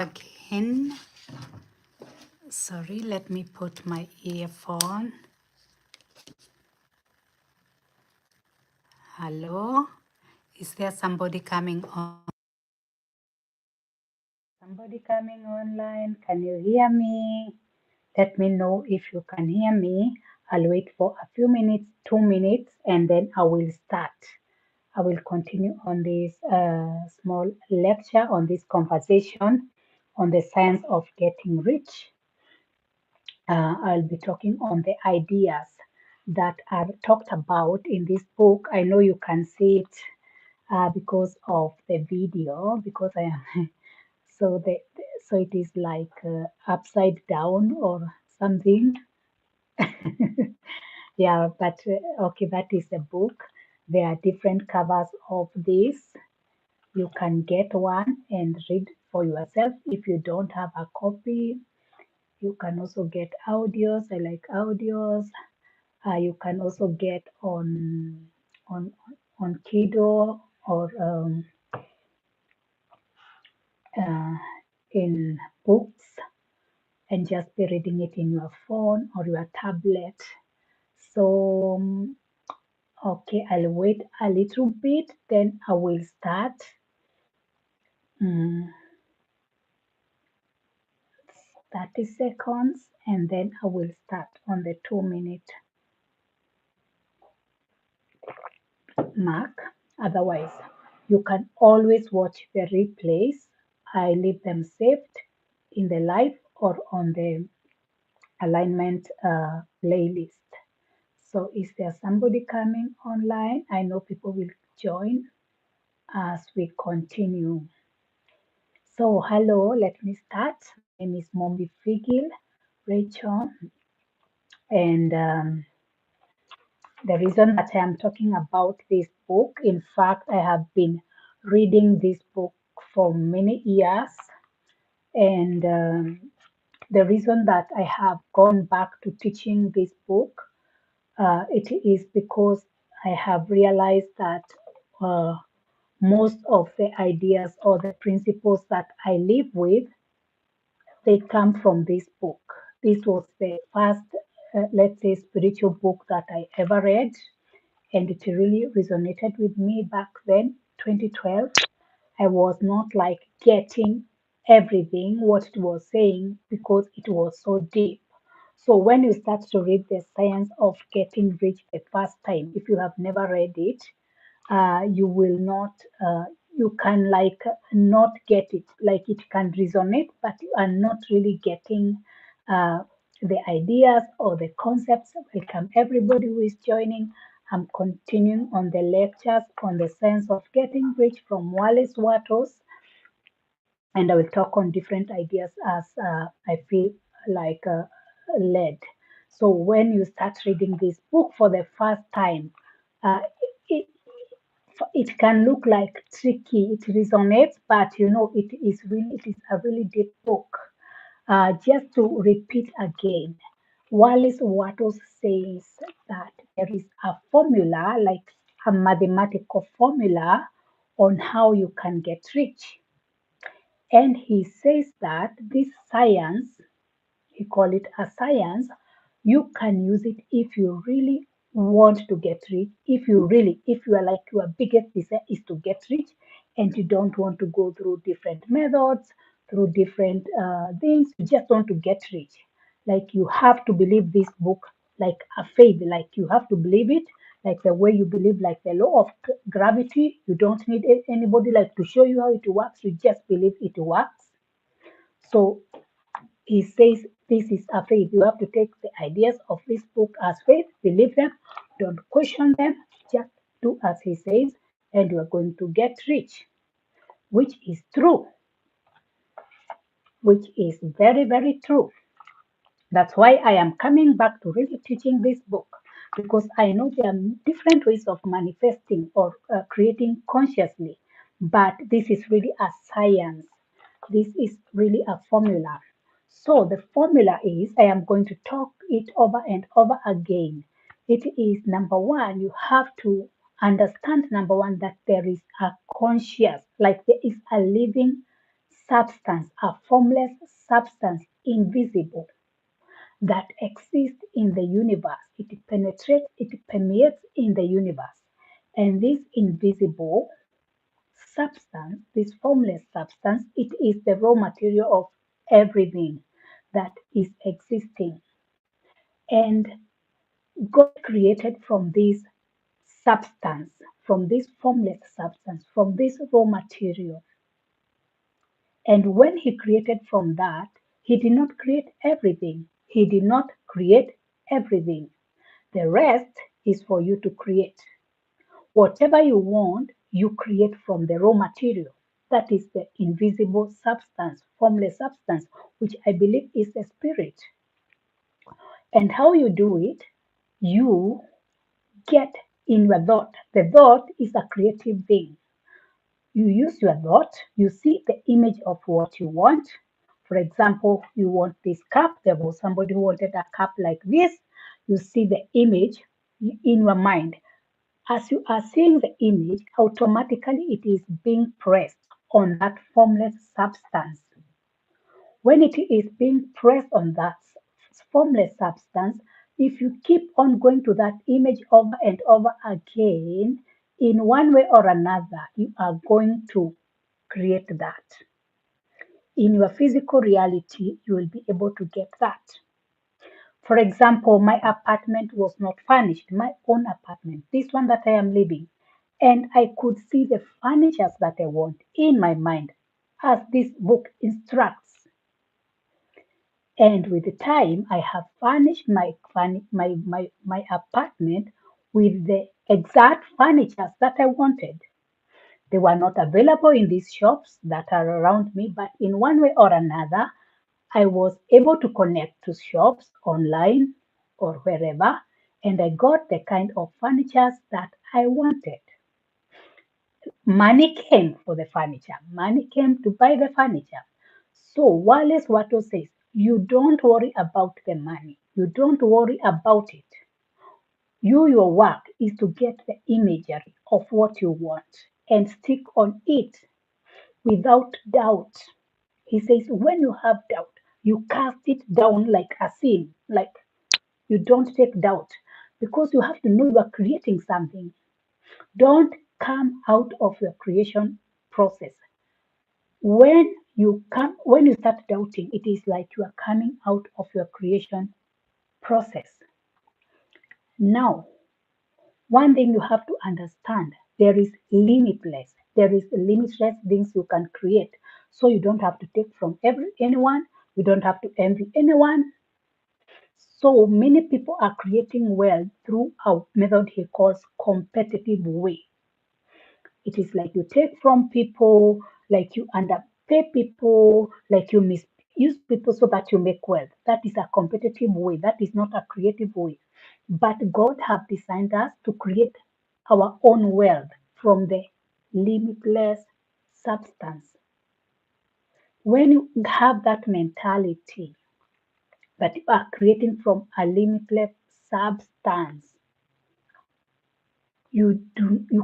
Again, sorry, let me put my earphone. Hello, is there somebody coming on? Somebody coming online? Can you hear me? Let me know if you can hear me. I'll wait for a few minutes, 2 minutes, and then I will start. I will continue on this small lecture, on this conversation on the science of getting rich. I'll be talking on the ideas that are talked about in this book. I know you can see it because of the video, because I am so it is like upside down or something. Yeah, but okay, that is a book. There are different covers of this. You can get one and read for yourself. If you don't have a copy, you can also get audios. I like audios. You can also get on on Kindle or uh, in books and just be reading it in your phone or your tablet. So okay, I'll wait a little bit, then I will start. Mm, 30 seconds and then I will start on the 2 minute mark. Otherwise, you can always watch the replays. I leave them saved in the live or on the alignment playlist. So, is there somebody coming online? I know people will join as we continue. So, hello, let me start. My name is Mombi Figil Rachel, and the reason that I am talking about this book, in fact, I have been reading this book for many years, and the reason that I have gone back to teaching this book, it is because I have realized that uh, most of the ideas or the principles that I live with, they come from this book. This was the first, let's say, spiritual book that I ever read, and it really resonated with me back then, 2012. I was not like getting everything what it was saying because it was so deep. So when you start to read the science of getting rich the first time, if you have never read it, you will not you can like not get it, like it can resonate but you are not really getting uh, the ideas or the concepts. Welcome everybody who is joining. I'm continuing on the lectures on the science of getting rich from Wattles, and I will talk on different ideas as I feel like led. So when you start reading this book for the first time, uh, it, it can look like tricky, it resonates, but you know it is a really deep book. Just to repeat again, Wattles says that there is a formula, like a mathematical formula, on how you can get rich, and he says that this science, he call it a science, you can use it if you really want to get rich, if you are like your biggest desire is to get rich and you don't want to go through different methods, through different things, you just want to get rich. Like you have to believe this book like a faith, like you have to believe it like the way you believe like the law of gravity. You don't need anybody like to show you how it works, you just believe it works. So he says this is a faith. You have to take the ideas of this book as faith, believe them, don't question them, just do as he says, and you are going to get rich, which is true, which is very, very true. That's why I am coming back to really teaching this book because I know there are different ways of manifesting or creating consciously, but this is really a science. This is really a formula. So the formula is, I am going to talk it over and over again. It is number one, you have to understand number one that there is a conscious, like there is a living substance, a formless substance, invisible, that exists in the universe. It penetrates, it permeates in the universe. And this invisible substance, this formless substance, it is the raw material of everything that is existing. And God created from this substance, from this formless substance, from this raw material. And when He created from that, He did not create everything. He did not create everything. The rest is for you to create. Whatever you want, you create from the raw material. That is the invisible substance, formless substance, which I believe is the spirit. And how you do it, you get in your thought. The thought is a creative thing. You use your thought, you see the image of what you want. For example, you want this cup. There was somebody who wanted a cup like this. You see the image in your mind. As you are seeing the image, automatically it is being pressed on that formless substance. When it is being pressed on that formless substance, if you keep on going to that image over and over again, in one way or another, you are going to create that. In your physical reality, you will be able to get that. For example, my apartment was not furnished, my own apartment, this one that I am living. And I could see the furnitures that I want in my mind as this book instructs. And with the time, I have furnished my apartment with the exact furnitures that I wanted. They were not available in these shops that are around me, but in one way or another, I was able to connect to shops online or wherever, and I got the kind of furnitures that I wanted. Money came for the furniture. Money came to buy the furniture. So Wallace Wattles says, you don't worry about the money. You don't worry about it. Your work is to get the imagery of what you want and stick on it without doubt. He says, when you have doubt, you cast it down like a sin, like you don't take doubt because you have to know you are creating something. Don't come out of your creation process. When you start doubting, it is like you are coming out of your creation process. Now, one thing you have to understand, there is limitless things you can create. So you don't have to take from anyone, you don't have to envy anyone. So many people are creating wealth through a method he calls competitive way. It is like you take from people, like you underpay people, like you misuse people so that you make wealth. That is a competitive way. That is not a creative way. But God have designed us to create our own wealth from the limitless substance. When you have that mentality that you are creating from a limitless substance, you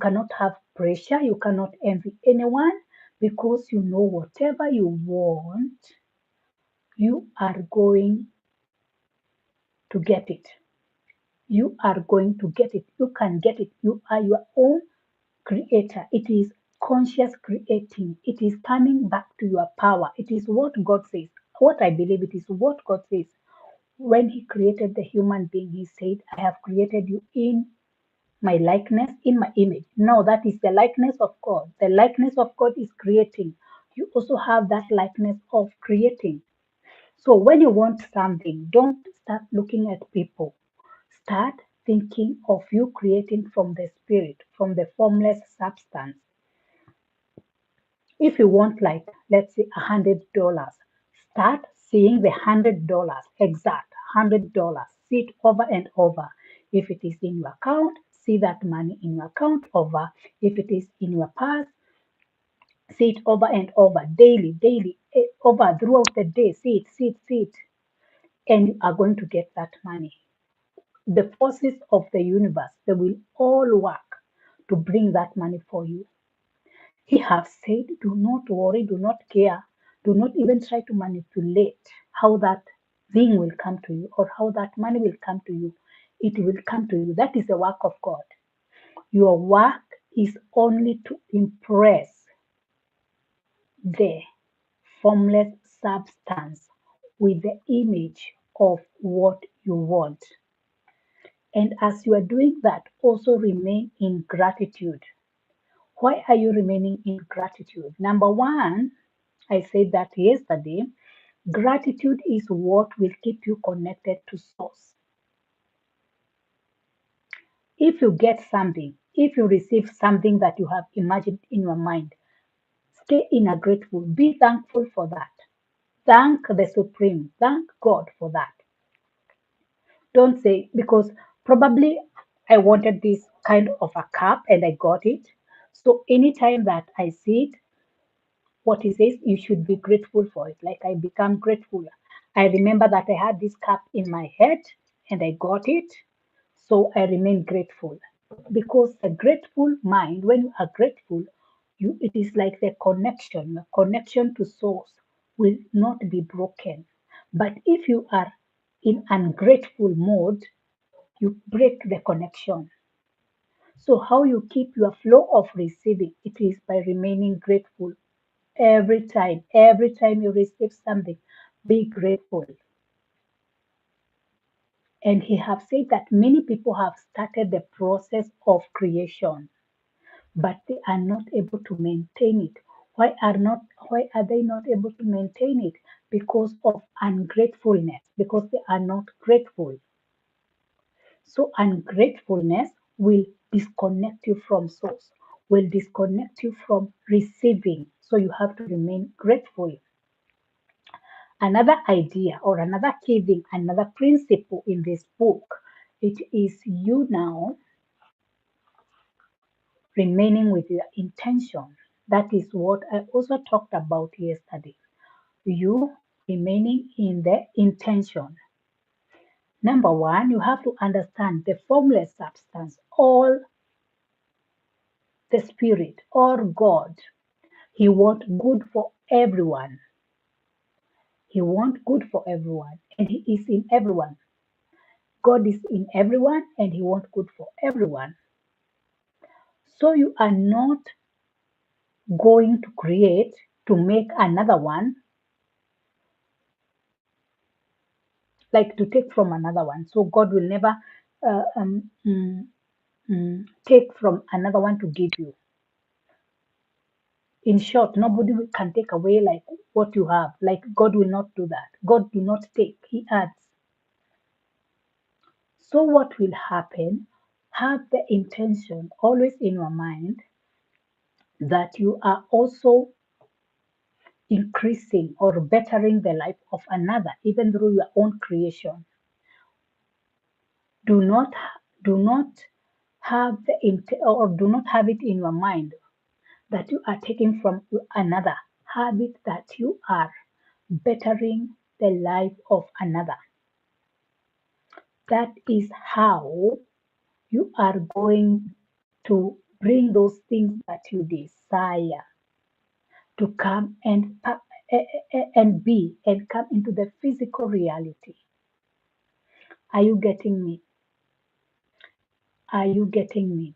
cannot have pressure, you cannot envy anyone because you know whatever you want, you are going to get it. You are going to get it. You can get it. You are your own creator. It is conscious creating. It is coming back to your power. It is what God says. What I believe it is what God says. When He created the human being, He said, I have created you in my likeness, in my image. No, that is the likeness of God. The likeness of God is creating. You also have that likeness of creating. So when you want something, don't start looking at people. Start thinking of you creating from the spirit, from the formless substance. If you want, like, let's say $100, start seeing the $100, exact $100. See it over and over. If it is in your account, see that money in your account over. If it is in your purse, see it over and over, daily, over throughout the day. See it, and you are going to get that money. The forces of the universe, they will all work to bring that money for you. He has said, do not worry, do not care. Do not even try to manipulate how that thing will come to you or how that money will come to you. It will come to you. That is the work of God. Your work is only to impress the formless substance with the image of what you want. And as you are doing that, also remain in gratitude. Why are you remaining in gratitude? Number one, I said that yesterday, gratitude is what will keep you connected to source. If you get something, if you receive something that you have imagined in your mind, stay in a grateful, be thankful for that. Thank the Supreme, thank God for that. Don't say, because probably I wanted this kind of a cup and I got it. So anytime that I see it, what he says, you should be grateful for it. Like I become grateful. I remember that I had this cup in my head and I got it. So I remain grateful. Because a grateful mind, when you are grateful, it is like the connection, your connection to source will not be broken. But if you are in ungrateful mode, you break the connection. So how you keep your flow of receiving, it is by remaining grateful every time you receive something, be grateful. And he have said that many people have started the process of creation, but they are not able to maintain it. Why are they not able to maintain it? Because of ungratefulness, because they are not grateful. So ungratefulness will disconnect you from source, will disconnect you from receiving. So you have to remain grateful. Another idea or another key thing, another principle in this book, it is you now remaining with your intention. That is what I also talked about yesterday. You remaining in the intention. Number one, you have to understand the formless substance, all the spirit or God. He wants good for everyone. He wants good for everyone, and He is in everyone. God is in everyone, and He wants good for everyone. So you are not going to create to make another one, like to take from another one. So God will never uh, um, mm, take from another one to give you. In short, nobody can take away like what you have. Like God will not do that. God do not take. He adds. So what will happen? Have the intention always in your mind that you are also increasing or bettering the life of another, even through your own creation. Do not do not have do not have it in your mind that you are taking from another. Have it that you are bettering the life of another. That is how you are going to bring those things that you desire to come and be and come into the physical reality. Are you getting me? Are you getting me?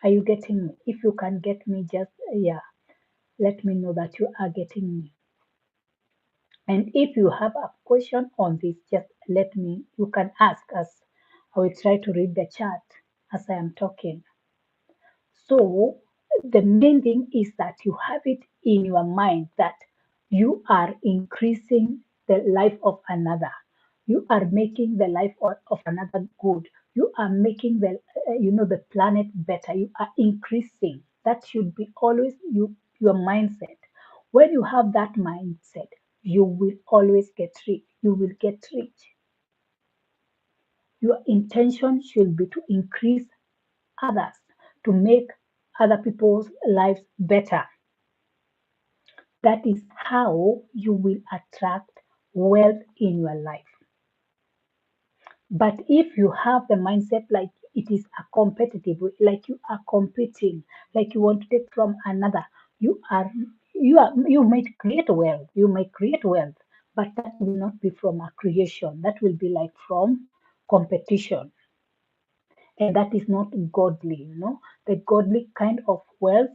Are you getting me? If you can get me, just yeah, let me know that you are getting me. And if you have a question on this, just let me, you can ask us. I will try to read the chat as I am talking. So the main thing is that you have it in your mind that you are increasing the life of another. You are making the life of another good. You are making the planet better. You are increasing. That should be always your mindset. When you have that mindset, you will always get rich. You will get rich. Your intention should be to increase others, to make other people's lives better. That is how you will attract wealth in your life. But if you have the mindset like it is a competitive, like you are competing, like you want to take from another, You are you may create wealth, you may create wealth, but that will not be from a creation. That will be like from competition, and that is not godly. The godly kind of wealth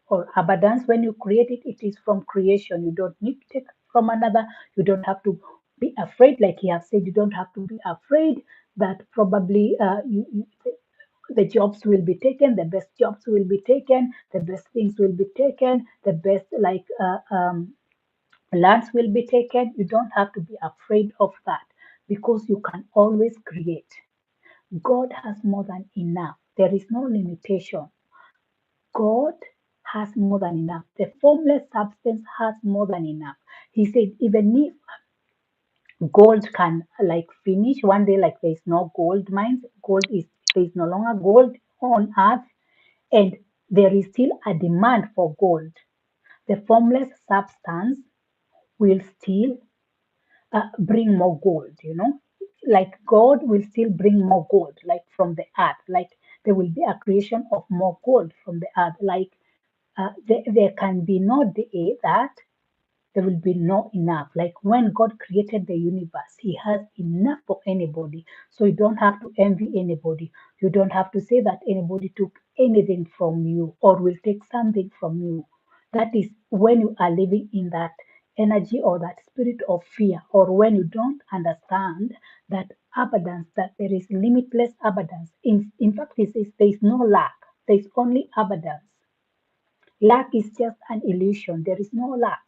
or abundance, when you create it, it is from creation. You don't need to take from another. You don't have to be afraid, like he has said. You don't have to be afraid that probably the jobs will be taken, the best jobs will be taken, the best things will be taken, the best lands will be taken. You don't have to be afraid of that because you can always create. God has more than enough. There is no limitation. God has more than enough. The formless substance has more than enough. He said, even if gold can like finish one day, like there is no gold mines, there is no longer gold on earth, and there is still a demand for gold. The formless substance will still bring more gold. Like God will still bring more gold, like from the earth. Like there will be a creation of more gold from the earth. Like there can be no day that there will be no enough. Like when God created the universe, He has enough for anybody. So you don't have to envy anybody. You don't have to say that anybody took anything from you or will take something from you. That is when you are living in that energy or that spirit of fear, or when you don't understand that abundance, that there is limitless abundance. In fact, it says there is no lack, there is only abundance. Lack is just an illusion. There is no lack.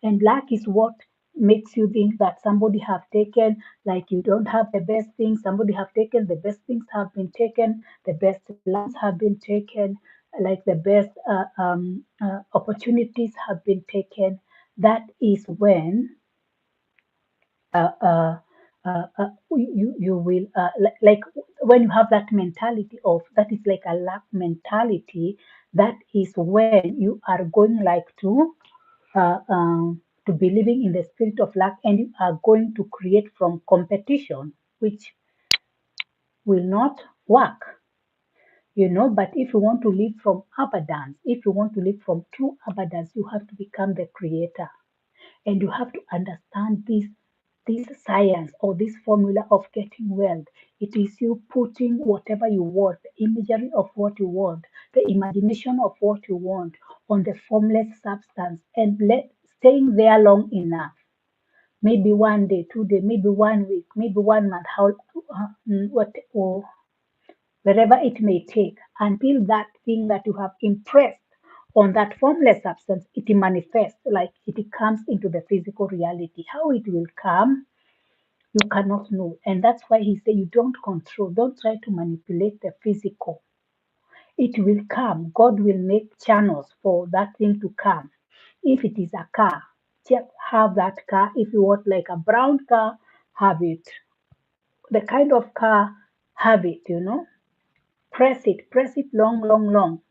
And lack is what makes you think that somebody have taken, like you don't have the best things, somebody have taken, the best things have been taken, the best lands have been taken, like the best opportunities have been taken. That is when uh, uh, you will like when you have that mentality of that is like a lack mentality. That is when you are going like to be living in the spirit of lack, and you are going to create from competition, which will not work. But if you want to live from abundance, if you want to live from true abundance, you have to become the creator, and you have to understand this science or this formula of getting wealth. It is you putting whatever you want, the imagery of what you want, the imagination of what you want on the formless substance, and staying there long enough. Maybe one day, 2 day, maybe 1 week, maybe 1 month, or wherever it may take, until that thing that you have impressed on that formless substance, it manifests, like it comes into the physical reality. How it will come, you cannot know. And that's why he said you don't control, don't try to manipulate the physical. It will come. God will make channels for that thing to come. If it is a car, just have that car. If you want like a brown car, have it. The kind of car, have it. Press it long, long, long.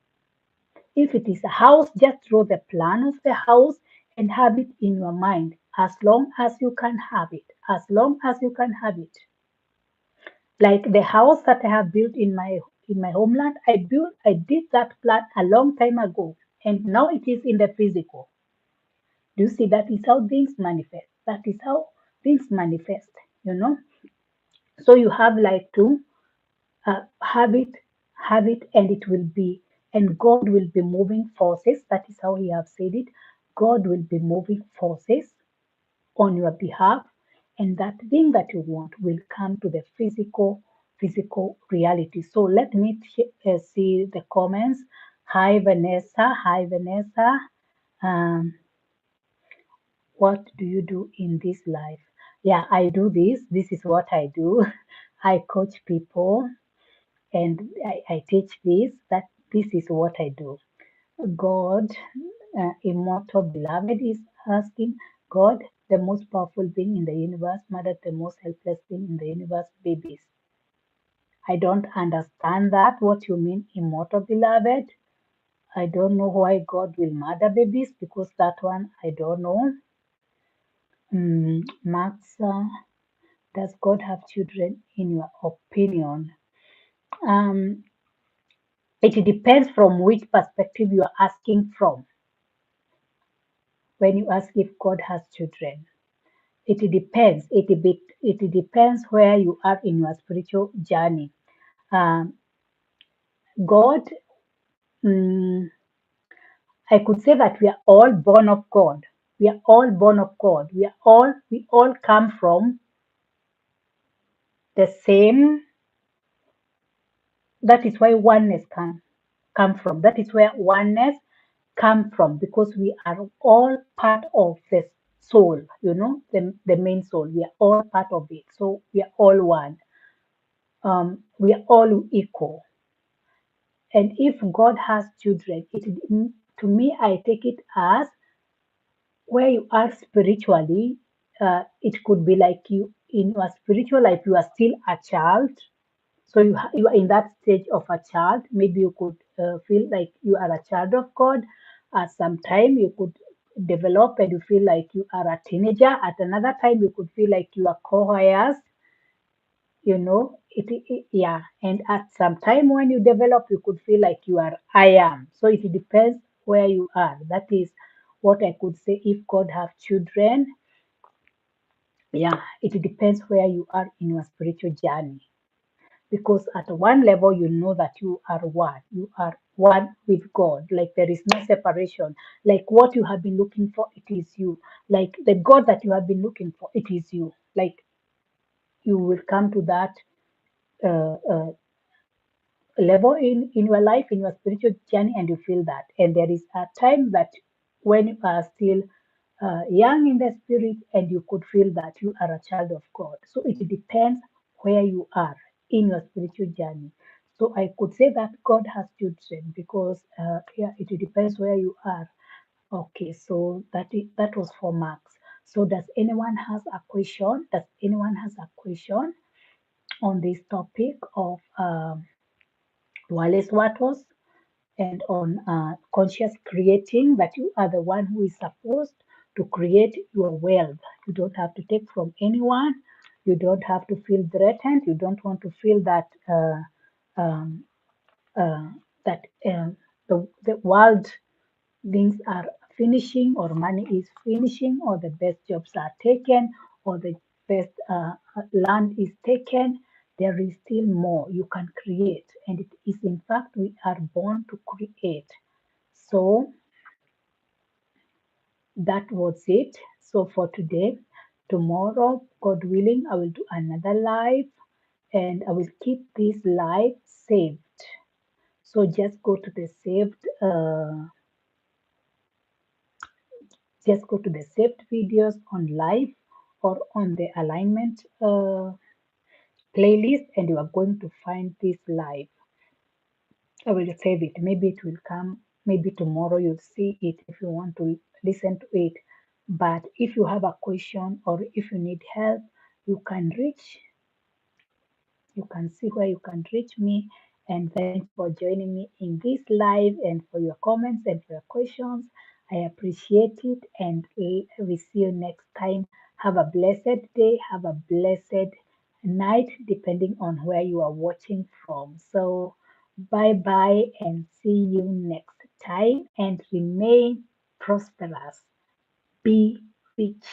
If it is a house, just draw the plan of the house and have it in your mind as long as you can have it. As long as you can have it. Like the house that I have built in my homeland, I did that plan a long time ago, and now it is in the physical. Do you see? That is how things manifest. That is how things manifest. You know. So you have like to have it, and it will be, and God will be moving forces. That is how He have said it. God will be moving forces on your behalf, and that thing that you want will come to the physical reality. So let me see the comments. Hi Vanessa. Hi Vanessa. um, what do you do in this life? Yeah, I do this is what I do. I coach people, and I teach this is what I do. God, immortal beloved, is asking God, the most powerful being in the universe, murdered the most helpless being in the universe, babies. I don't understand that. What you mean, immortal beloved? I don't know why God will murder babies, because that one I don't know. Max, does God have children in your opinion? Um, it depends from which perspective you are asking from. when you ask if God has children. It depends. It depends where you are in your spiritual journey. Um, God, mm, I could say that we are all born of God. We are all born of God. We all come from the same. That is why oneness can come from. That is where oneness come from, because we are all part of the soul, the main soul. We are all part of it. So we are all one. We are all equal. And if God has children, to me, I take it as where you are spiritually. It could be like you in your spiritual life, you are still a child. So you are in that stage of a child. Maybe you could feel like you are a child of God. At some time, you could develop and you feel like you are a teenager. At another time, you could feel like you are co-heirs. Yeah. And at some time when you develop, you could feel like you are I am. So it depends where you are. That is what I could say. If God have children, yeah, it depends where you are in your spiritual journey. Because at one level, you know that you are one. You are one with God. Like there is no separation. Like what you have been looking for, it is you. Like the God that you have been looking for, it is you. Like you will come to that uh, uh, level in your life, in your spiritual journey, and you feel that. And there is a time that when you are still young in the spirit, and you could feel that you are a child of God. So it depends where you are in your spiritual journey. So I could say that God has children because yeah, it depends where you are. Okay, so that was for Max. So does anyone has a question? Does anyone has a question on this topic of Wallace Wattles and on conscious creating, that you are the one who is supposed to create your wealth. You don't have to take from anyone. You don't have to feel threatened. You don't want to feel that um, uh, that the world things are finishing, or money is finishing, or the best jobs are taken, or the best land is taken. There is still more you can create, and it is in fact we are born to create. So that was it. So for today, tomorrow, God willing, I will do another live, and I will keep this live saved. So just go to the saved videos on live or on the alignment playlist, and you are going to find this live. I will save it. Maybe it will come, maybe tomorrow you'll see it if you want to listen to it. But if you have a question or if you need help, you can reach, you can see where you can reach me. And thanks for joining me in this live and for your comments and for your questions. I appreciate it, and we see you next time. Have a blessed day, have a blessed night, depending on where you are watching from. So, bye bye, and see you next time. And remain prosperous. Be rich.